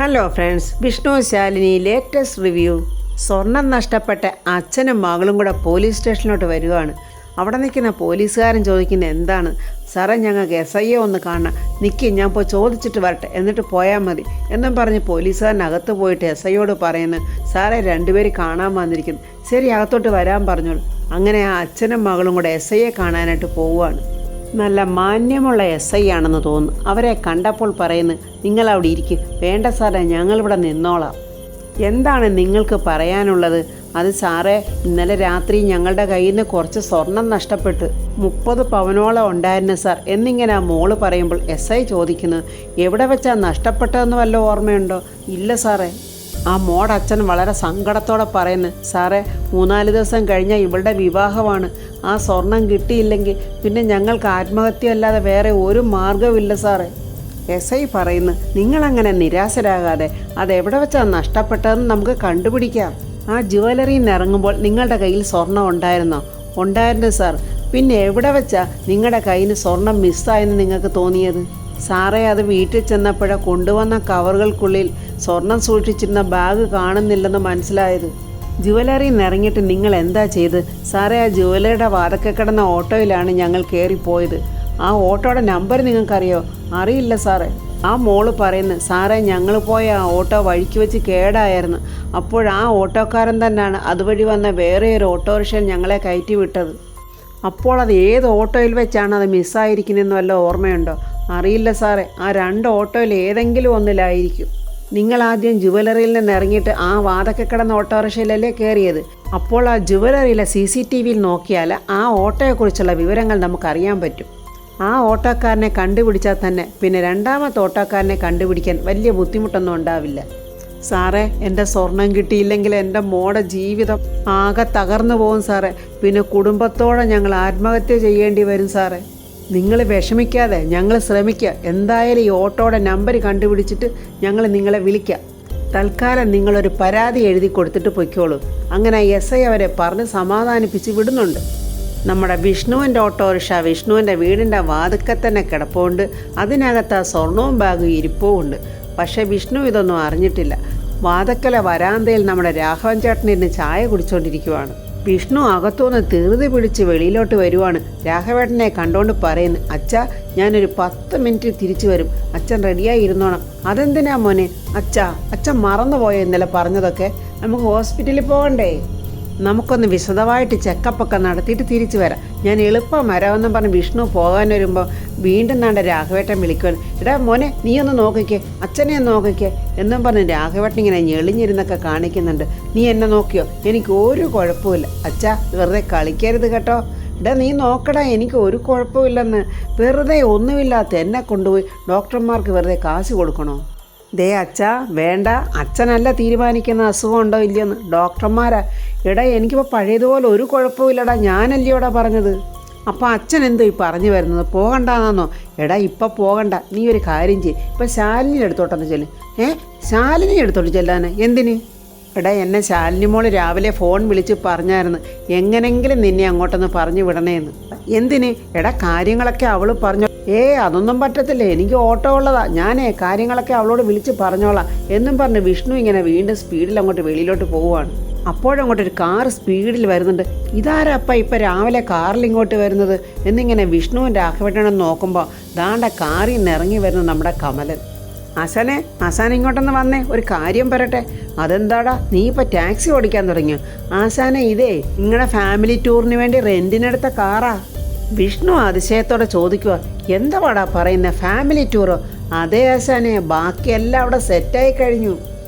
Hello friends, Vishnu Shalini latest review. സ്വർണം നഷ്ടപ്പെട്ട അച്ഛനും മകളും കൂടെ പോലീസ് സ്റ്റേഷനിലോട്ട് വരികയാണ്. അവിടെ നിൽക്കുന്ന പോലീസുകാരൻ ചോദിക്കുന്നത് എന്താണ്? സാറേ, ഞങ്ങൾക്ക് SIയെ ഒന്ന് കാണണം, നിൽക്കി ഞാൻ പോയി ചോദിച്ചിട്ട് വരട്ടെ, എന്നിട്ട് പോയാൽ മതി എന്നും പറഞ്ഞ് പോലീസുകാരനകത്ത് പോയിട്ട് SIയോട് പറയുന്നു, സാറേ രണ്ടുപേര് കാണാൻ വന്നിരിക്കുന്നു, ശരി അകത്തോട്ട് വരാൻ പറഞ്ഞോളൂ. അങ്ങനെ ആ അച്ഛനും മകളും കൂടെ SIയെ കാണാനായിട്ട് പോവുകയാണ്. നല്ല മാന്യമുള്ള SI ആണെന്ന് തോന്നുന്നു. അവരെ കണ്ടപ്പോൾ പറയുന്നു, നിങ്ങളവിടെ ഇരിക്കും, വേണ്ട സാറേ ഞങ്ങളിവിടെ നിന്നോളാം. എന്താണ് നിങ്ങൾക്ക് പറയാനുള്ളത്? അത് സാറേ, ഇന്നലെ രാത്രി ഞങ്ങളുടെ കയ്യിൽ നിന്ന് കുറച്ച് സ്വർണം നഷ്ടപ്പെട്ടു, 30 പവനോളം ഉണ്ടായിരുന്നു സാർ എന്നിങ്ങനെ ആ മോള് പറയുമ്പോൾ SI ചോദിക്കുന്നു, എവിടെ വെച്ചാൽ നഷ്ടപ്പെട്ടതെന്ന് വല്ല ഓർമ്മയുണ്ടോ? ഇല്ല സാറേ. ആ മോടച്ഛൻ വളരെ സങ്കടത്തോടെ പറയുന്നു, സാറേ 3-4 ദിവസം കഴിഞ്ഞാൽ ഇവളുടെ വിവാഹമാണ്, ആ സ്വർണം കിട്ടിയില്ലെങ്കിൽ പിന്നെ ഞങ്ങൾക്ക് ആത്മഹത്യ അല്ലാതെ വേറെ ഒരു മാർഗമില്ല സാറേ. SI പറയുന്നു, നിങ്ങളങ്ങനെ നിരാശരാകാതെ അതെവിടെ വെച്ചാണ് നഷ്ടപ്പെട്ടതെന്ന് നമുക്ക് കണ്ടുപിടിക്കാം. ആ ജ്വല്ലറിയിൽ നിന്ന് ഇറങ്ങുമ്പോൾ നിങ്ങളുടെ കയ്യിൽ സ്വർണം ഉണ്ടായിരുന്നോ? ഉണ്ടായിരുന്നു സാർ. പിന്നെ എവിടെ വെച്ചാൽ നിങ്ങളുടെ കയ്യിൽ നിന്ന് സ്വർണം മിസ്സായെന്ന് നിങ്ങൾക്ക് തോന്നിയത്? സാറേ, അത് വീട്ടിൽ ചെന്നപ്പോഴേ കൊണ്ടുവന്ന കവറുകൾക്കുള്ളിൽ സ്വർണം സൂക്ഷിച്ചിരുന്ന ബാഗ് കാണുന്നില്ലെന്ന് മനസ്സിലായത്. ജ്വല്ലറിയിൽ നിന്ന് ഇറങ്ങിയിട്ട് നിങ്ങൾ എന്താ ചെയ്ത്? സാറേ, ആ ജ്വല്ലറിയുടെ വാതക്കെ കിടന്ന ഓട്ടോയിലാണ് ഞങ്ങൾ കയറിപ്പോയത്. ആ ഓട്ടോയുടെ നമ്പർ നിങ്ങൾക്കറിയോ? അറിയില്ല സാറേ. ആ മോള് പറയുന്നു, സാറേ ഞങ്ങൾ പോയ ആ ഓട്ടോ വഴിക്ക് വെച്ച് കേടായിരുന്നു, അപ്പോഴാ ഓട്ടോക്കാരൻ തന്നെയാണ് അതുവഴി വന്ന വേറെ ഒരു ഓട്ടോറിക്ഷയിൽ ഞങ്ങളെ കയറ്റി വിട്ടത്. അപ്പോൾ അത് ഏത് ഓട്ടോയിൽ വെച്ചാണ് അത് മിസ്സായിരിക്കുന്നതെന്ന് വല്ല ഓർമ്മയുണ്ടോ? അറിയില്ല സാറേ. ആ 2 ഓട്ടോയിൽ ഏതെങ്കിലും ഒന്നിലായിരിക്കും. നിങ്ങൾ ആദ്യം ജുവലറിയിൽ നിന്ന് ഇറങ്ങിയിട്ട് ആ വാതക്കെ കിടന്ന ഓട്ടോറിക്ഷയിലല്ലേ കയറിയത്? അപ്പോൾ ആ ജുവലറിയിലെ CCTVയിൽ നോക്കിയാൽ ആ ഓട്ടോയെക്കുറിച്ചുള്ള വിവരങ്ങൾ നമുക്കറിയാൻ പറ്റും. ആ ഓട്ടോക്കാരനെ കണ്ടുപിടിച്ചാൽ തന്നെ പിന്നെ 2ാമത്തെ ഓട്ടോക്കാരനെ കണ്ടുപിടിക്കാൻ വലിയ ബുദ്ധിമുട്ടൊന്നും ഉണ്ടാവില്ല. സാറേ, എൻ്റെ സ്വർണം കിട്ടിയില്ലെങ്കിൽ എൻ്റെ മോടെ ജീവിതം ആകെ തകർന്നു പോകും സാറേ. പിന്നെ കുടുംബത്തോടെ ഞങ്ങൾ ആത്മഹത്യ ചെയ്യേണ്ടി വരും സാറേ. നിങ്ങൾ വിഷമിക്കാതെ ഞങ്ങൾ ശ്രമിക്കുക. എന്തായാലും ഈ ഓട്ടോയുടെ നമ്പർ കണ്ടുപിടിച്ചിട്ട് ഞങ്ങൾ നിങ്ങളെ വിളിക്കാം. തൽക്കാലം നിങ്ങളൊരു പരാതി എഴുതി കൊടുത്തിട്ട് പൊയ്ക്കോളൂ. അങ്ങനെ SI അവരെ പറഞ്ഞ് സമാധാനിപ്പിച്ച് വിടുന്നുണ്ട്. നമ്മുടെ വിഷ്ണുവിൻ്റെ ഓട്ടോറിക്ഷ വിഷ്ണുവിൻ്റെ വീടിൻ്റെ വാതുക്കെ തന്നെ കിടപ്പുണ്ട്. അതിനകത്ത് ആ സ്വർണവും ബാഗും ഇരിപ്പും ഉണ്ട്. പക്ഷേ വിഷ്ണു ഇതൊന്നും അറിഞ്ഞിട്ടില്ല. വാതക്കല വരാന്തയിൽ നമ്മുടെ രാഘവൻ ചേട്ടൻ ഇരുന്ന് ചായ കുടിച്ചുകൊണ്ടിരിക്കുവാണ്. വിഷ്ണു അകത്തുനിന്ന് ധൃതി പിടിച്ച് വെളിയിലോട്ട് വരുവാണ്. രാഘവേട്ടനെ കണ്ടുകൊണ്ട് പറയുന്നു, അച്ഛാ ഞാനൊരു 10 മിനിറ്റ് തിരിച്ചു വരും, അച്ഛൻ റെഡിയായി ഇരുന്നോണം. അതെന്തിനാ മോനെ? അച്ഛൻ മറന്നുപോയോ ഇന്നലെ പറഞ്ഞതൊക്കെ? നമുക്ക് ഹോസ്പിറ്റലിൽ പോകണ്ടേ? നമുക്കൊന്ന് വിശദമായിട്ട് ചെക്കപ്പൊക്കെ നടത്തിയിട്ട് തിരിച്ചു വരാം. ഞാൻ എളുപ്പം വരാമെന്നും പറഞ്ഞ് വിഷ്ണു പോകാൻ വരുമ്പോൾ വീണ്ടും നാണ്ട രാഘവേട്ടൻ വിളിക്കുവാൻ, എടാ മോനെ നീ ഒന്ന് നോക്കിക്കേ, അച്ഛനെ ഒന്ന് നോക്കിക്കേ എന്നും പറഞ്ഞ് രാഘവേട്ടൻ ഇങ്ങനെ ഞെളിഞ്ഞിരുന്നൊക്കെ കാണിക്കുന്നുണ്ട്. നീ എന്നെ നോക്കിയോ? എനിക്ക് ഒരു കുഴപ്പമില്ല. അച്ഛാ വെറുതെ കളിക്കരുത് കേട്ടോ. എടാ നീ നോക്കടാ, എനിക്ക് ഒരു കുഴപ്പമില്ലെന്ന്. വെറുതെ ഒന്നുമില്ലാത്ത എന്നെ കൊണ്ടുപോയി ഡോക്ടർമാർക്ക് വെറുതെ കാശ് കൊടുക്കണോ? ദേ അച്ഛാ വേണ്ട, അച്ഛനല്ല തീരുമാനിക്കുന്ന അസുഖമുണ്ടോ ഇല്ലയെന്ന്, ഡോക്ടർമാരാ. എടാ എനിക്കിപ്പോൾ പഴയതുപോലെ ഒരു കുഴപ്പമില്ലടാ, ഞാനല്ലയോടാ പറഞ്ഞത്. അപ്പോൾ അച്ഛൻ എന്തോ ഈ പറഞ്ഞു വരുന്നത്? പോകണ്ടെന്നാന്നോ? എടാ ഇപ്പം പോകണ്ട, നീ ഒരു കാര്യം ചെയ്യും, ഇപ്പം ശാലിനി എടുത്തോട്ടെന്ന് ചെല്ലും. ശാലിനി എടുത്തോട്ട് ചെല്ലാന് എന്തിന്? എടാ എന്നെ ശാലിനി മോള് രാവിലെ ഫോൺ വിളിച്ച് പറഞ്ഞായിരുന്നു എങ്ങനെങ്കിലും നിന്നെ അങ്ങോട്ടൊന്ന് പറഞ്ഞു വിടണേന്ന്. എന്തിന്? എടാ കാര്യങ്ങളൊക്കെ അവൾ പറഞ്ഞു. അതൊന്നും പറ്റത്തില്ല, എനിക്ക് ഓട്ടോ ഉള്ളതാ, ഞാനേ കാര്യങ്ങളൊക്കെ അവളോട് വിളിച്ച് പറഞ്ഞോളാം എന്നും പറഞ്ഞ് വിഷ്ണു ഇങ്ങനെ വീണ്ടും സ്പീഡിൽ അങ്ങോട്ട് വെളിയിലോട്ട് പോവുകയാണ്. അപ്പോഴങ്ങോട്ടൊരു കാർ സ്പീഡിൽ വരുന്നുണ്ട്. ഇതാരപ്പ ഇപ്പം രാവിലെ കാറിൽ ഇങ്ങോട്ട് വരുന്നത് എന്നിങ്ങനെ വിഷ്ണുവും രാഘവേട്ടനും നോക്കുമ്പോൾ ദാണ്ട കാറിൽ നിന്ന് ഇറങ്ങി വരുന്നു നമ്മുടെ കമലൻ. ആശാൻ ഇങ്ങോട്ടൊന്ന് വന്നേ, ഒരു കാര്യം പറയട്ടെ. അതെന്താടാ, നീ ഇപ്പം ടാക്സി ഓടിക്കാൻ തുടങ്ങിയോ? ആശാനെ ഇതേ നിങ്ങളുടെ ഫാമിലി ടൂറിന് വേണ്ടി റെൻറ്റിനെടുത്ത കാറാ. വിഷ്ണു അതിശയത്തോടെ ചോദിക്കുക, എന്താ പാടാ പറയുന്നത്, ഫാമിലി ടൂറോ? അതേ ആശാനെ, ബാക്കിയെല്ലാം അവിടെ സെറ്റായി കഴിഞ്ഞു.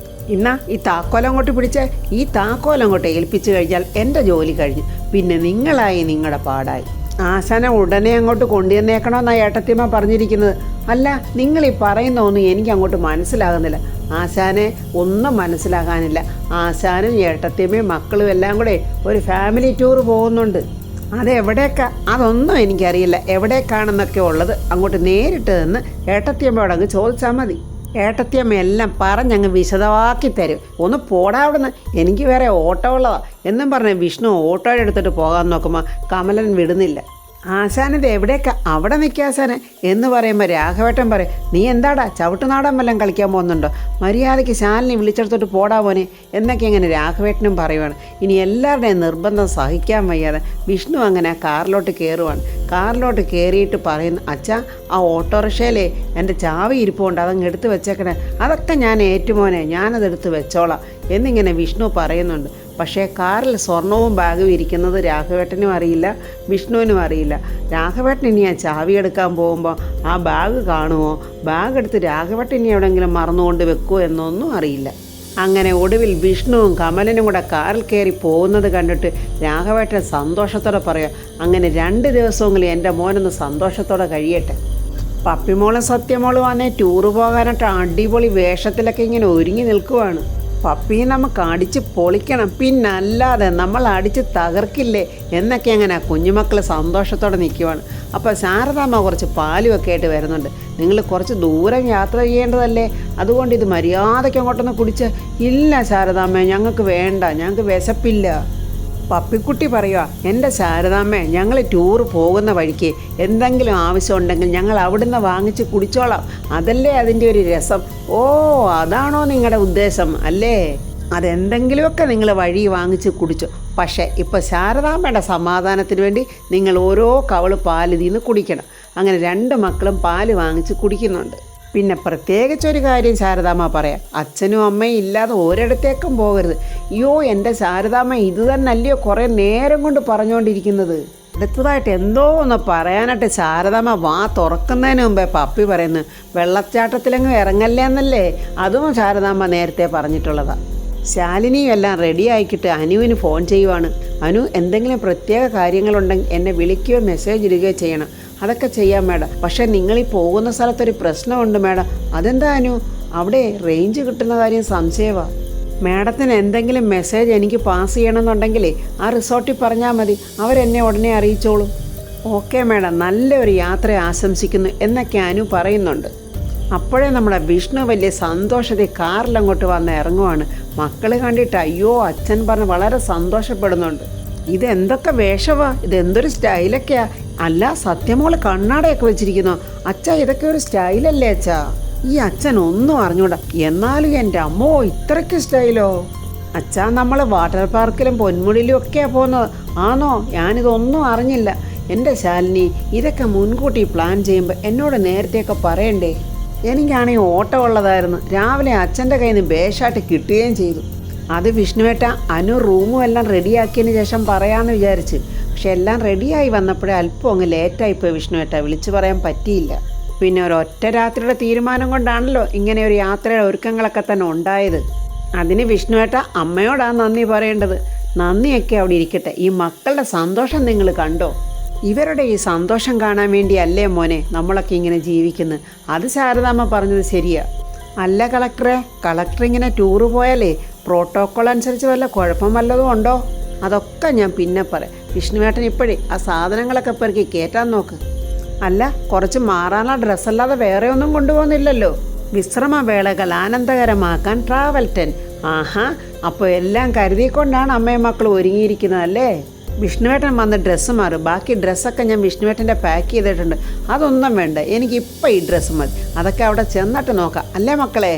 ഇന്നാ ഈ താക്കോലം അങ്ങോട്ട് പിടിച്ചേ. ഈ താക്കോലം അങ്ങോട്ട് ഏൽപ്പിച്ചു കഴിഞ്ഞാൽ എൻ്റെ ജോലി കഴിഞ്ഞു, പിന്നെ നിങ്ങളായി നിങ്ങളുടെ പാടായി. ആശാനെ ഉടനെ അങ്ങോട്ട് കൊണ്ടുവന്നേക്കണമെന്നാണ് ഏട്ടത്തിയമ്മ പറഞ്ഞിരിക്കുന്നത്. അല്ല, നിങ്ങൾ ഈ പറയുന്ന ഒന്നും എനിക്ക് അങ്ങോട്ട് മനസ്സിലാകുന്നില്ല. ആശാനെ ഒന്നും മനസ്സിലാകാനില്ല. ആശാനും ഏട്ടത്തിയമ്മയും മക്കളും എല്ലാം കൂടെ ഒരു ഫാമിലി ടൂർ പോകുന്നുണ്ട്. അതെവിടേക്കാ അതൊന്നും എനിക്കറിയില്ല, എവിടേക്കാണെന്നൊക്കെ ഉള്ളത് അങ്ങോട്ട് നേരിട്ട് നിന്ന് ഏട്ടത്തിയമ്മയോട് അങ്ങ് ചോദിച്ചാൽ മതി. ഏട്ടത്തിയമ്മ എല്ലാം പറഞ്ഞങ്ങ് വിശദമാക്കി തരും. ഒന്ന് പോടാ അവിടുന്ന്, എനിക്ക് വേറെ ഓട്ടോ ഉള്ളതാ എന്നും പറഞ്ഞ് വിഷ്ണു ഓട്ടോയുടെ എടുത്തിട്ട് പോകാൻ നോക്കുമ്പോൾ കമലൻ വിടുന്നില്ല. ആശാനിത് എവിടേക്കാ അവിടെ നിൽക്കാശാനെ എന്ന് പറയുമ്പോൾ രാഘവേട്ടൻ പറയും, നീ എന്താടാ ചവിട്ടുനാടൻ വല്ലതും കളിക്കാൻ പോകുന്നുണ്ടോ, മര്യാദയ്ക്ക് ശാലിനി വിളിച്ചെടുത്തോട്ട് പോടാ പോനെ എന്നൊക്കെ ഇങ്ങനെ രാഘവേട്ടനും പറയുവാണ്. ഇനി എല്ലാവരുടെയും നിർബന്ധം സഹിക്കാൻ വയ്യാതെ വിഷ്ണു അങ്ങനെ കാറിലോട്ട് കയറുവാണ്. കാറിലോട്ട് കയറിയിട്ട് പറയുന്നു, അച്ഛാ ആ ഓട്ടോറിക്ഷയിലേ എൻ്റെ ചാവി ഇരിപ്പുണ്ട്, അതങ്ങ് എടുത്ത് വെച്ചേക്കണേ. അതൊക്കെ ഞാൻ ഏറ്റുമോനെ, ഞാനതെടുത്ത് വെച്ചോളാം എന്നിങ്ങനെ വിഷ്ണു പറയുന്നുണ്ട്. പക്ഷേ കാറിൽ സ്വർണവും ബാഗും ഇരിക്കുന്നത് രാഘവേട്ടനും അറിയില്ല, വിഷ്ണുവിനും അറിയില്ല. രാഘവേട്ടൻ ഇനി ആ ചാവി എടുക്കാൻ പോകുമ്പോൾ ആ ബാഗ് കാണുമോ, ബാഗ് എടുത്ത് രാഘവേട്ടൻ ഇനി എവിടെയെങ്കിലും മറന്നുകൊണ്ട് വെക്കുമോ എന്നൊന്നും അറിയില്ല. അങ്ങനെ ഒടുവിൽ വിഷ്ണുവും കമലനും കൂടെ കാറിൽ കയറി പോകുന്നത് കണ്ടിട്ട് രാഘവേട്ടൻ സന്തോഷത്തോടെ പറയുക, അങ്ങനെ 2 ദിവസമെങ്കിലും എൻ്റെ മോനൊന്ന് സന്തോഷത്തോടെ കഴിയട്ടെ. പപ്പിമോളും സത്യമോളും വന്നേ ടൂറ് പോകാനായിട്ട് അടിപൊളി വേഷത്തിലൊക്കെ ഇങ്ങനെ ഒരുങ്ങി നിൽക്കുവാണ്. പപ്പിയെ നമുക്ക് അടിച്ച് പൊളിക്കണം, പിന്നല്ലാതെ നമ്മൾ അടിച്ച് തകർക്കില്ലേ എന്നൊക്കെ അങ്ങനെ കുഞ്ഞുമക്കൾ സന്തോഷത്തോടെ നിൽക്കുവാണ്. അപ്പോൾ ശാരദാമ്മ കുറച്ച് പാലുമൊക്കെ ആയിട്ട് വരുന്നുണ്ട്. നിങ്ങൾ കുറച്ച് ദൂരം യാത്ര ചെയ്യേണ്ടതല്ലേ, അതുകൊണ്ട് ഇത് മര്യാദയ്ക്ക് അങ്ങോട്ടൊന്ന് കുടിച്ച്. ഇല്ല ശാരദാമ്മ, ഞങ്ങൾക്ക് വേണ്ട, ഞങ്ങൾക്ക് വിശപ്പില്ല. പപ്പിക്കുട്ടി പറയുക, എൻ്റെ ശാരദാമ്മേ, ഞങ്ങൾ ടൂർ പോകുന്ന വഴിക്ക് എന്തെങ്കിലും ആവശ്യമുണ്ടെങ്കിൽ ഞങ്ങൾ അവിടുന്ന് വാങ്ങിച്ച് കുടിച്ചോളാം, അതല്ലേ അതിൻ്റെ ഒരു രസം. ഓ, അതാണോ നിങ്ങളുടെ ഉദ്ദേശം അല്ലേ? അതെന്തെങ്കിലുമൊക്കെ നിങ്ങൾ വഴി വാങ്ങിച്ച് കുടിച്ചു. പക്ഷേ ഇപ്പോൾ ശാരദാമ്മയുടെ സമാധാനത്തിന് വേണ്ടി നിങ്ങൾ ഓരോ കവള് പാൽ ഇതിൽ നിന്ന് കുടിക്കണം. അങ്ങനെ 2 മക്കളും പാല് വാങ്ങിച്ച് കുടിക്കുന്നുണ്ട്. പിന്നെ പ്രത്യേകിച്ചൊരു കാര്യം ശാരദാമ്മ പറയാം, അച്ഛനും അമ്മയും ഇല്ലാതെ ഒരിടത്തേക്കും പോകരുത്. അയ്യോ എൻ്റെ ശാരദാമ്മ ഇത് തന്നെയല്ലയോ കുറേ നേരം കൊണ്ട് പറഞ്ഞുകൊണ്ടിരിക്കുന്നത്. അടുത്തതായിട്ട് എന്തോ ഒന്ന് പറയാനായിട്ട് ശാരദാമ്മ വാ തുറക്കുന്നതിന് മുമ്പേ പപ്പി പറയുന്നു, വെള്ളച്ചാട്ടത്തിലങ്ങ് ഇറങ്ങല്ലേ എന്നല്ലേ. അതും ശാരദാമ്മ നേരത്തെ പറഞ്ഞിട്ടുള്ളതാണ്. ശാലിനിയും എല്ലാം റെഡി ആയിക്കിട്ട് അനുവിന് ഫോൺ ചെയ്യുവാണ്. അനു, എന്തെങ്കിലും പ്രത്യേക കാര്യങ്ങളുണ്ടെങ്കിൽ എന്നെ വിളിക്കുകയോ മെസ്സേജ് ഇടുകയോ ചെയ്യണം. അതൊക്കെ ചെയ്യാം മാഡം. പക്ഷേ നിങ്ങളീ പോകുന്ന സ്ഥലത്തൊരു പ്രശ്നമുണ്ട് മാഡം. അതെന്താ അനു? അവിടെ റേഞ്ച് കിട്ടുന്ന കാര്യം സംശയമാണ്. മാഡത്തിന് എന്തെങ്കിലും മെസ്സേജ് എനിക്ക് പാസ് ചെയ്യണമെന്നുണ്ടെങ്കിലേ ആ റിസോർട്ടിൽ പറഞ്ഞാൽ മതി, അവരെന്നെ ഉടനെ അറിയിച്ചോളും. ഓക്കെ മാഡം, നല്ലൊരു യാത്ര ആശംസിക്കുന്നു എന്നൊക്കെ അനു പറയുന്നുണ്ട്. അപ്പോഴേ നമ്മുടെ വിഷ്ണു വലിയ സന്തോഷത്തിൽ കാറിലങ്ങോട്ട് വന്ന് ഇറങ്ങുവാണ്. മക്കൾ കണ്ടിട്ട് അയ്യോ അച്ഛൻ പറഞ്ഞ് വളരെ സന്തോഷപ്പെടുന്നുണ്ട്. ഇതെന്തൊക്കെ വേഷവാ, ഇതെന്തൊരു സ്റ്റൈലൊക്കെയാ. അല്ല സത്യമോള് കണ്ണാടയൊക്കെ വെച്ചിരിക്കുന്നോ? അച്ഛാ ഇതൊക്കെ ഒരു സ്റ്റൈലല്ലേ അച്ഛാ? ഈ അച്ഛൻ ഒന്നും അറിഞ്ഞൂടാ, എന്നാലും എൻ്റെ അമ്മോ ഇത്രയ്ക്ക് സ്റ്റൈലോ? അച്ഛാ നമ്മൾ വാട്ടർ പാർക്കിലും പൊന്മുടിയിലും ഒക്കെയാ പോകുന്നത്. ആണോ? ഞാനിതൊന്നും അറിഞ്ഞില്ല. എൻ്റെ ശാലിനി, ഇതൊക്കെ മുൻകൂട്ടി പ്ലാൻ ചെയ്യുമ്പോൾ എന്നോട് നേരത്തെയൊക്കെ പറയണ്ടേ? എനിക്കാണെങ്കിൽ ഓട്ടം ഉള്ളതായിരുന്നു. രാവിലെ അച്ഛൻ്റെ കയ്യിൽ നിന്ന് ബേഷായിട്ട് കിട്ടുകയും ചെയ്തു. അത് വിഷ്ണുവേട്ട അനു റൂമും എല്ലാം റെഡിയാക്കിയതിന് ശേഷം പറയാമെന്ന് വിചാരിച്ച്. പക്ഷെ എല്ലാം റെഡിയായി വന്നപ്പോഴേ അല്പം അങ്ങ് ലേറ്റായിപ്പോയി വിഷ്ണുവേട്ട, വിളിച്ചു പറയാൻ പറ്റിയില്ല. പിന്നെ ഒരൊറ്റ രാത്രിയുടെ തീരുമാനം കൊണ്ടാണല്ലോ ഇങ്ങനെ ഒരു യാത്രയുടെ ഒരുക്കങ്ങളൊക്കെ തന്നെ ഉണ്ടായത്. അതിന് വിഷ്ണുവേട്ട അമ്മയോടാണ് നന്ദി പറയേണ്ടത്. നന്ദിയൊക്കെ അവിടെ ഇരിക്കട്ടെ, ഈ മക്കളുടെ സന്തോഷം നിങ്ങൾ കണ്ടോ? ഇവരുടെ ഈ സന്തോഷം കാണാൻ വേണ്ടിയല്ലേ മോനെ നമ്മളൊക്കെ ഇങ്ങനെ ജീവിക്കുന്നത്. അത് ശാരദാമ്മ പറഞ്ഞത് ശരിയാ. അല്ല കളക്ടർ ഇങ്ങനെ ടൂറ് പോയാലേ പ്രോട്ടോക്കോൾ അനുസരിച്ച് വല്ല കുഴപ്പം വല്ലതും ഉണ്ടോ? അതൊക്കെ ഞാൻ പിന്നെ പറയാം. വിഷ്ണുവേട്ടൻ ഇപ്പോഴേ ആ സാധനങ്ങളൊക്കെ പെറുക്കി കയറ്റാൻ നോക്ക്. അല്ല, കുറച്ച് മാറാനുള്ള ഡ്രസ്സല്ലാതെ വേറെ ഒന്നും കൊണ്ടുപോകുന്നില്ലല്ലോ. വിശ്രമവേളകൾ ആനന്ദകരമാക്കാൻ ട്രാവൽ 10. ആഹാ, അപ്പോൾ എല്ലാം കരുതിക്കൊണ്ടാണ് അമ്മയും മക്കളും ഒരുങ്ങിയിരിക്കുന്നതല്ലേ? വിഷ്ണുവേട്ടൻ വന്ന് ഡ്രസ്സ് മാറും. ബാക്കി ഡ്രസ്സൊക്കെ ഞാൻ വിഷ്ണുവേട്ടൻ്റെ പാക്ക് ചെയ്തിട്ടുണ്ട്. അതൊന്നും വേണ്ട, എനിക്കിപ്പോൾ ഈ ഡ്രസ്സ് മതി. അതൊക്കെ അവിടെ ചെന്നിട്ട് നോക്കാം അല്ലേ മക്കളെ?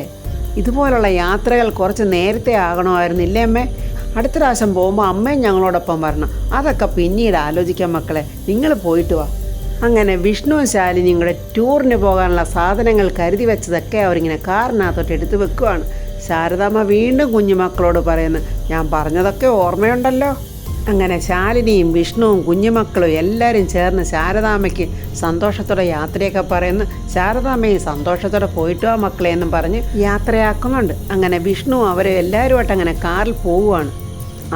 ഇതുപോലുള്ള യാത്രകൾ കുറച്ച് നേരത്തെ ആകണമായിരുന്നില്ലേ അമ്മേ? അടുത്ത പ്രാവശ്യം പോകുമ്പോൾ അമ്മയും ഞങ്ങളോടൊപ്പം വരണം. അതൊക്കെ പിന്നീട് ആലോചിക്കാം മക്കളെ, നിങ്ങൾ പോയിട്ട് വാ. അങ്ങനെ വിഷ്ണുവും ശാലിനിയും കൂടെ ടൂറിന് പോകാനുള്ള സാധനങ്ങൾ കരുതി വെച്ചതൊക്കെ അവരിങ്ങനെ കാറിനകത്തോട്ട് എടുത്ത് വെക്കുവാണ്. ശാരദാമ്മ വീണ്ടും കുഞ്ഞുമക്കളോട് പറയുന്നു, ഞാൻ പറഞ്ഞതൊക്കെ ഓർമ്മയുണ്ടല്ലോ. അങ്ങനെ ശാലിനിയും വിഷ്ണുവും കുഞ്ഞുമക്കളും എല്ലാവരും ചേർന്ന് ശാരദാമ്മയ്ക്ക് സന്തോഷത്തോടെ യാത്രയൊക്കെ പറയുന്നു. ശാരദാമ്മയും സന്തോഷത്തോടെ പോയിട്ട് വാ മക്കളെ എന്നും പറഞ്ഞ് യാത്രയാക്കുന്നുണ്ട്. അങ്ങനെ വിഷ്ണു അവരെ എല്ലാവരുമായിട്ട് അങ്ങനെ കാറിൽ പോവുകയാണ്.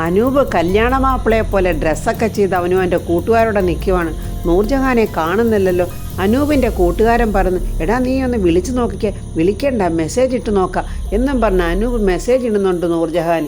അനൂപ് കല്യാണ മാപ്പിളയെ പോലെ ഡ്രസ്സൊക്കെ ചെയ്ത് അവനും എൻ്റെ കൂട്ടുകാരോടെ നിൽക്കുവാണ്. നൂർജഹാനെ കാണുന്നില്ലല്ലോ. അനൂപിൻ്റെ കൂട്ടുകാരൻ പറഞ്ഞു, എടാ നീ ഒന്ന് വിളിച്ചു നോക്കിക്കേ. വിളിക്കണ്ട, മെസ്സേജ് ഇട്ട് നോക്കാം എന്നും പറഞ്ഞ് അനൂപ് മെസ്സേജ് ഇടുന്നുണ്ട് നൂർജഹാൻ.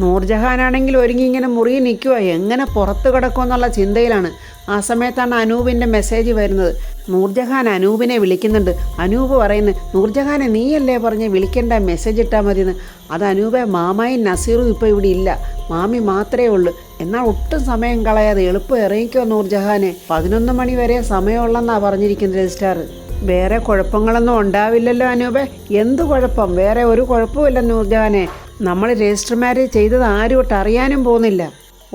നൂർജഹാനാണെങ്കിൽ ഒരുങ്ങി ഇങ്ങനെ മുറിയിൽ നിൽക്കുക, എങ്ങനെ പുറത്ത് കിടക്കുമെന്നുള്ള ചിന്തയിലാണ്. ആ സമയത്താണ് അനൂപിൻ്റെ മെസ്സേജ് വരുന്നത്. നൂർജഹാൻ അനൂപിനെ വിളിക്കുന്നുണ്ട്. അനൂപ് പറയുന്നത്, നൂർജഹാനെ നീയല്ലേ പറഞ്ഞ് വിളിക്കേണ്ട, മെസ്സേജ് ഇട്ടാൽ മതിയെന്ന്. അത് അനൂപെ, മാമായും നസീറും ഇപ്പോൾ ഇവിടെ ഇല്ല, മാമി മാത്രമേ ഉള്ളൂ. എന്നാൽ ഒട്ടും സമയം കളയാതെ എളുപ്പം ഇറങ്ങിക്കോ നൂർജഹാനെ, 11 മണി വരെ സമയമുള്ളെന്നാണ് പറഞ്ഞിരിക്കുന്നത് രജിസ്ട്രാർ. വേറെ കുഴപ്പങ്ങളൊന്നും ഉണ്ടാവില്ലല്ലോ അനൂപെ? എന്ത് കുഴപ്പം? വേറെ ഒരു കുഴപ്പമില്ല നൂർജഹാനെ. നമ്മൾ രജിസ്റ്റർ മാരേജ് ചെയ്തത് ആരും ഒട്ട് അറിയാനും പോകുന്നില്ല.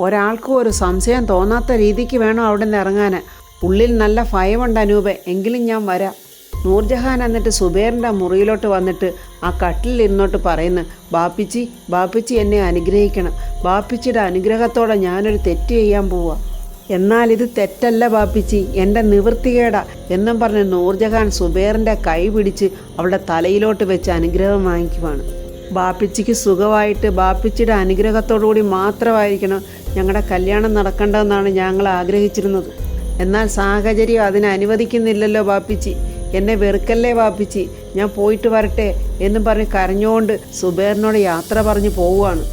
ഒരാൾക്കും ഒരു സംശയം തോന്നാത്ത രീതിക്ക് വേണം അവിടെ നിന്ന് ഇറങ്ങാൻ. ഉള്ളിൽ നല്ല ഭയമുണ്ട് അനൂപെ, എങ്കിലും ഞാൻ വരാം. നൂർജഹാൻ എന്നിട്ട് സുബൈറിൻ്റെ മുറിയിലോട്ട് വന്നിട്ട് ആ കട്ടിലിൽ ഇരുന്നോട്ട് പറയുന്നു, ബാപ്പിച്ചി എന്നെ അനുഗ്രഹിക്കണം. ബാപ്പിച്ചിയുടെ അനുഗ്രഹത്തോടെ ഞാനൊരു തെറ്റ് ചെയ്യാൻ പോവാ. എന്നാൽ ഇത് തെറ്റല്ല ബാപ്പിച്ചി, എൻ്റെ നിവൃത്തികേടാ എന്നും പറഞ്ഞ് നൂർജഹാൻ സുബൈറിൻ്റെ കൈ പിടിച്ച് അവളുടെ തലയിലോട്ട് വെച്ച് അനുഗ്രഹം വാങ്ങിക്കുവാണ്. ബാപ്പിച്ചിക്ക് സുഖമായിട്ട് ബാപ്പിച്ചിയുടെ അനുഗ്രഹത്തോടുകൂടി മാത്രമായിരിക്കണം ഞങ്ങളുടെ കല്യാണം നടക്കേണ്ടതെന്നാണ് ഞങ്ങൾ ആഗ്രഹിച്ചിരുന്നത്. എന്നാൽ സാഹചര്യം അതിനെ അനുവദിക്കുന്നില്ലല്ലോ ബാപ്പിച്ചി. എന്നെ വെറുക്കല്ലേ ബാപ്പിച്ചി, ഞാൻ പോയിട്ട് വരട്ടെ എന്നും പറഞ്ഞ് കരഞ്ഞുകൊണ്ട് സുബൈറിനോട് യാത്ര പറഞ്ഞ് പോവുകയാണ്.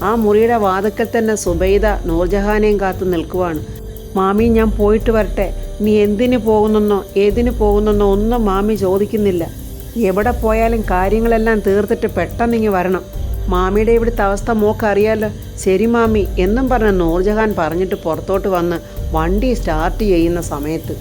ആ മുറിയുടെ വാതിക്കൽ തന്നെ സുബൈദ നൂർജഹാനെയും കാത്തു നിൽക്കുവാണ്. മാമി, ഞാൻ പോയിട്ട് വരട്ടെ. നീ എന്തിനു പോകുന്നെന്നോ ഏതിനു പോകുന്നെന്നോ ഒന്നും മാമി ചോദിക്കുന്നില്ല. എവിടെ പോയാലും കാര്യങ്ങളെല്ലാം തീർത്തിട്ട് പെട്ടെന്നിങ്ങ് വരണം. മാമിയുടെ ഇവിടുത്തെ അവസ്ഥ മോക്ക് അറിയാലോ. ശരി മാമി എന്നും പറഞ്ഞ് നൂർജഹാൻ പറഞ്ഞിട്ട് പുറത്തോട്ട് വന്ന് വണ്ടി സ്റ്റാർട്ട് ചെയ്യുന്ന സമയത്ത്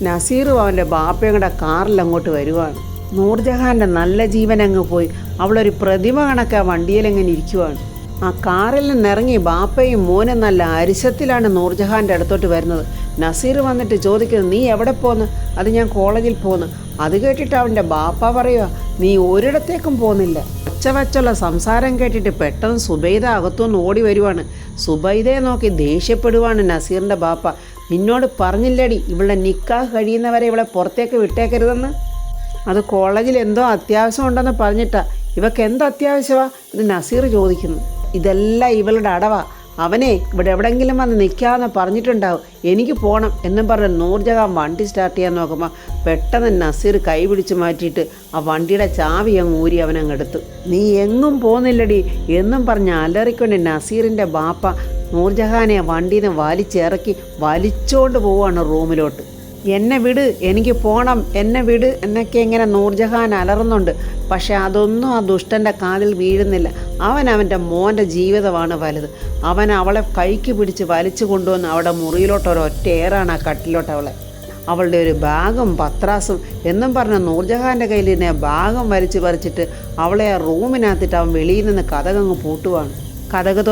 നസീറും അവൻ്റെ ബാപ്പയും കൂടെ കാറിൽ അങ്ങോട്ട് വരുവാണ്. നൂർജഹാൻ്റെ നല്ല ജീവൻ അങ്ങ് പോയി. അവളൊരു പ്രതിമ കണക്ക് ആ വണ്ടിയിലെങ്ങനെ ഇരിക്കുവാണ്. ആ കാറിൽ നിന്നിറങ്ങി ബാപ്പയും മോനും നല്ല അരിശത്തിലാണ് നൂർജഹാൻ്റെ അടുത്തോട്ട് വരുന്നത്. നസീർ വന്നിട്ട് ചോദിക്കുന്നത്, നീ എവിടെ പോന്ന്? അത് ഞാൻ കോളേജിൽ പോന്ന്. അത് കേട്ടിട്ട് അവൻ്റെ ബാപ്പ പറയുക, നീ ഒരിടത്തേക്കും പോകുന്നില്ല. ഒച്ചവച്ചുള്ള സംസാരം കേട്ടിട്ട് പെട്ടെന്ന് സുബൈദ അകത്തുനിന്ന് ഓടി വരുവാണ്. സുബൈദയെ നോക്കി ദേഷ്യപ്പെടുവാണ് നസീറിൻ്റെ ബാപ്പ. നിന്നോട് പറഞ്ഞില്ലേടി ഇവളുടെ നിക്കാഹ് കഴിയുന്നവരെ ഇവളെ പുറത്തേക്ക് വിട്ടേക്കരുതെന്ന്? അത് കോളേജിൽ എന്തോ അത്യാവശ്യം ഉണ്ടെന്ന് പറഞ്ഞിട്ടാ. ഇവക്ക് എന്ത് അത്യാവശ്യമാണ് ഇത് നസീർ ചോദിക്കുന്നു. ഇതെല്ലാം ഇവളുടെ അടവാ. അവനെ ഇവിടെ എവിടെയെങ്കിലും വന്ന് നിൽക്കാമെന്ന് പറഞ്ഞിട്ടുണ്ടാവും. എനിക്ക് പോകണം എന്നും പറഞ്ഞ് നൂർജഹാൻ വണ്ടി സ്റ്റാർട്ട് ചെയ്യാൻ നോക്കുമ്പോൾ പെട്ടെന്ന് നസീർ കൈ പിടിച്ച് മാറ്റിയിട്ട് ആ വണ്ടിയുടെ ചാവി അങ്ങ് ഊരി അവനങ്ങെടുത്തു. നീ എങ്ങും പോകുന്നില്ലടി എന്നും പറഞ്ഞ് അലറിക്കൊണ്ട് നസീറിൻ്റെ ബാപ്പ നൂർജഹാനെ വണ്ടിയിൽ നിന്ന് വലിച്ചിറക്കി വലിച്ചോണ്ട് പോവാണ് റൂമിലോട്ട്. എന്നെ വിട്, എനിക്ക് പോകണം, എന്നെ വിട് എന്നൊക്കെ ഇങ്ങനെ നൂർജഹാൻ അലറുന്നുണ്ട്. പക്ഷെ അതൊന്നും ആ ദുഷ്ടൻ്റെ കാതിൽ വീഴുന്നില്ല. അവൻ്റെ മോൻ്റെ ജീവിതമാണ് വലുത്. അവൻ അവളെ കൈക്ക് പിടിച്ച് വലിച്ചു കൊണ്ടുവന്ന് അവിടെ മുറിയിലോട്ട് ഒരൊറ്റ ഏറാണ് ആ കട്ടിലോട്ട് അവളുടെ ഒരു ബാഗും പത്രാസും എന്നും പറഞ്ഞ നൂർജഹാൻ്റെ കയ്യിൽ നിന്ന് ബാഗും വലിച്ചു പറിച്ചിട്ട് അവളെ ആ റൂമിനകത്തിട്ട് അവൻ വെളിയിൽ നിന്ന് കതകങ്ങ് പൂട്ടുവാണ്. കതക്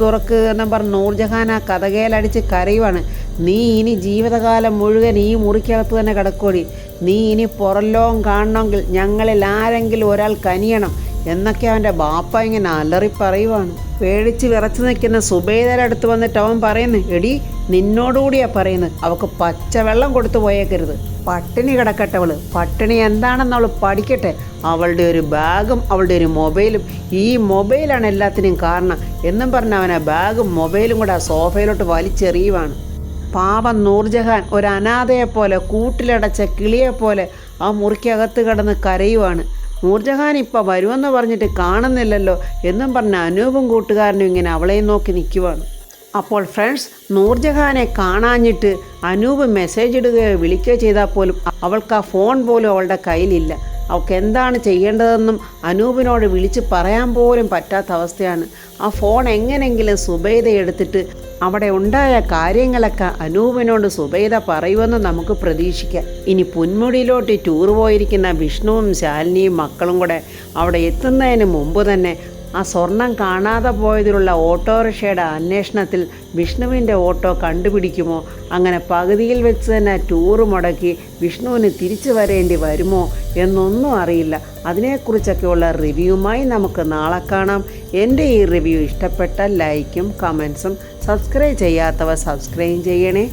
തുറക്ക് എന്നും പറഞ്ഞ് നൂർജഹാൻ ആ കതകയിലടിച്ച് കരയുവാണ്. നീ ഇനി ജീവിതകാലം മുഴുവൻ ഈ മുറിക്കകത്ത് തന്നെ കിടക്കോടി. നീ ഇനി പുറലോകം കാണണമെങ്കിൽ ഞങ്ങളിൽ ആരെങ്കിലും ഒരാൾ കനിയണം എന്നൊക്കെ അവൻ്റെ ബാപ്പ ഇങ്ങനെ അലറി പറയുവാണ്. പേടിച്ച് വിറച്ചു നിൽക്കുന്ന സുബൈദയുടെ അടുത്ത് വന്നിട്ട് അവൻ പറയുന്നു, എടി നിന്നോടുകൂടിയാ പറയുന്നത്, അവൾക്ക് പച്ചവെള്ളം കൊടുത്തു പോയേക്കരുത്. പട്ടിണി കിടക്കട്ടവള്, പട്ടിണി എന്താണെന്ന് അവൾ പഠിക്കട്ടെ. അവളുടെ ഒരു ബാഗും അവളുടെ ഒരു മൊബൈലും, ഈ മൊബൈലാണ് എല്ലാത്തിനും കാരണം എന്നും പറഞ്ഞ് അവൻ ആ ബാഗും മൊബൈലും കൂടെ ആ സോഫയിലോട്ട് വലിച്ചെറിയുവാണ്. പാവം നൂർജഹാൻ ഒരു അനാഥയെപ്പോലെ കൂട്ടിലടച്ച കിളിയെപ്പോലെ ആ മുറിക്കകത്ത് കിടന്ന് കരയുവാണ്. നൂർജഹാൻ ഇപ്പം വരുമെന്ന് പറഞ്ഞിട്ട് കാണുന്നില്ലല്ലോ എന്നും പറഞ്ഞ് അനൂപും കൂട്ടുകാരനും ഇങ്ങനെ അവളെയും നോക്കി നിൽക്കുവാണ്. അപ്പോൾ ഫ്രണ്ട്സ്, നൂർജഹാനെ കാണാഞ്ഞിട്ട് അനൂപ് മെസ്സേജ് ഇടുകയോ വിളിക്കുകയോ ചെയ്താൽ പോലും അവൾക്ക് ആ ഫോൺ പോലും അവളുടെ കയ്യിലില്ല. അവൾക്ക് എന്താണ് ചെയ്യേണ്ടതെന്നും അനൂപിനോട് വിളിച്ച് പറയാൻ പോലും പറ്റാത്ത അവസ്ഥയാണ്. ആ ഫോൺ എങ്ങനെയെങ്കിലും സുബൈദ എടുത്തിട്ട് അവിടെ ഉണ്ടായ കാര്യങ്ങളൊക്കെ അനൂപിനോട് സുബൈദ പറയുമെന്ന് നമുക്ക് പ്രതീക്ഷിക്കാം. ഇനി പൊന്മുടിയിലോട്ട് ടൂർ പോയിരിക്കുന്ന വിഷ്ണുവും ശാലിനിയും മക്കളും കൂടെ അവിടെ എത്തുന്നതിന് മുമ്പ് തന്നെ ആ സ്വർണം കാണാതെ പോയതിലുള്ള ഓട്ടോറിക്ഷയുടെ അന്വേഷണത്തിൽ വിഷ്ണുവിൻ്റെ ഓട്ടോ കണ്ടുപിടിക്കുമോ, അങ്ങനെ പകുതിയിൽ വെച്ച് തന്നെ ടൂറ് മുടക്കി വിഷ്ണുവിന് തിരിച്ചു വരേണ്ടി വരുമോ എന്നൊന്നും അറിയില്ല. അതിനെക്കുറിച്ചൊക്കെയുള്ള റിവ്യൂമായി നമുക്ക് നാളെ കാണാം. എൻ്റെ ഈ റിവ്യൂ ഇഷ്ടപ്പെട്ടാൽ ലൈക്കും കമൻസും, സബ്സ്ക്രൈബ് ചെയ്യാത്തവർ സബ്സ്ക്രൈബ് ചെയ്യണേ.